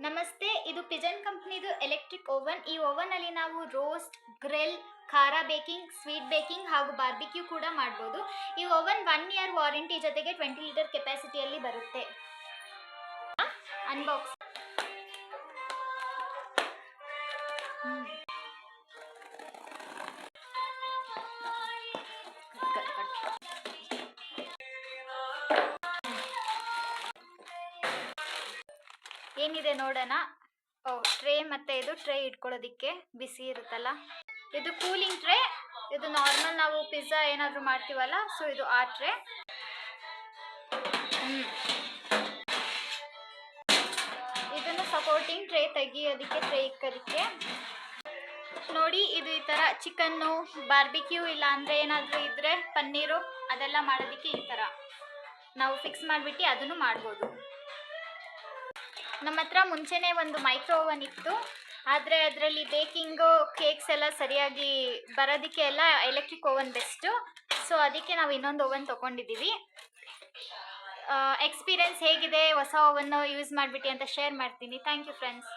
ನಮಸ್ತೆ, ಇದು ಪಿಜನ್ ಕಂಪ್ನಿದು ಎಲೆಕ್ಟ್ರಿಕ್ ಓವನ್. ಈ ಓವನ್ ಅಲ್ಲಿ ನಾವು ರೋಸ್ಟ್, ಗ್ರಿಲ್, ಖಾರ ಬೇಕಿಂಗ್, ಸ್ವೀಟ್ ಬೇಕಿಂಗ್ ಹಾಗೂ ಬಾರ್ಬಿಕ್ಯೂ ಕೂಡ ಮಾಡ್ಬೋದು. ಈ ಓವನ್ 1 ಇಯರ್ ವಾರಂಟಿ ಜೊತೆಗೆ 20 ಲೀಟರ್ ಕೆಪಾಸಿಟಿಯಲ್ಲಿ ಬರುತ್ತೆ. ಅನ್ಬಾಕ್ಸ್. ಏನಿದೆ ನೋಡೋಣ. ಟ್ರೇ ಮತ್ತೆ ಇದು ಟ್ರೇ ಇಟ್ಕೊಳ್ಳೋದಿಕ್ಕೆ ಬಿಸಿ ಇರುತ್ತಲ್ಲ, ಇದು ಕೂಲಿಂಗ್ ಟ್ರೇ. ಇದು ನಾರ್ಮಲ್ ನಾವು ಪಿಜ್ಜಾ ಏನಾದರೂ ಮಾಡ್ತೀವಲ್ಲ, ಸೊ ಇದು ಆ ಟ್ರೇ. ಇದನ್ನು ಸಪೋರ್ಟಿಂಗ್ ಟ್ರೇ, ತೆಗಿಯೋದಕ್ಕೆ, ಟ್ರೇ ಇಕ್ಕೋದಕ್ಕೆ. ನೋಡಿ, ಇದು ಈ ಥರ ಚಿಕನ್ನು, ಬಾರ್ಬಿಕ್ಯೂ ಇಲ್ಲ ಅಂದರೆ ಏನಾದರೂ ಇದ್ದರೆ ಪನ್ನೀರು ಅದೆಲ್ಲ ಮಾಡೋದಕ್ಕೆ ಈ ಥರ ನಾವು ಫಿಕ್ಸ್ ಮಾಡಿಬಿಟ್ಟು ಅದನ್ನು ಮಾಡ್ಬೋದು. ನಮ್ಮ ಹತ್ರ ಮುಂಚೆನೇ ಒಂದು ಮೈಕ್ರೋ ಓವನ್ ಇತ್ತು, ಆದರೆ ಅದರಲ್ಲಿ ಬೇಕಿಂಗು, ಕೇಕ್ಸ್ ಎಲ್ಲ ಸರಿಯಾಗಿ ಬರೋದಕ್ಕೆ ಎಲ್ಲ ಎಲೆಕ್ಟ್ರಿಕ್ ಓವನ್ ಬೆಸ್ಟು. ಸೊ ಅದಕ್ಕೆ ನಾವು ಇನ್ನೊಂದು ಓವನ್ ತೊಗೊಂಡಿದ್ದೀವಿ. ಎಕ್ಸ್ಪೀರಿಯನ್ಸ್ ಹೇಗಿದೆ ಹೊಸ ಓವನ್ನು ಯೂಸ್ ಮಾಡಿಬಿಟ್ಟು ಅಂತ ಶೇರ್ ಮಾಡ್ತೀನಿ. Thank you friends.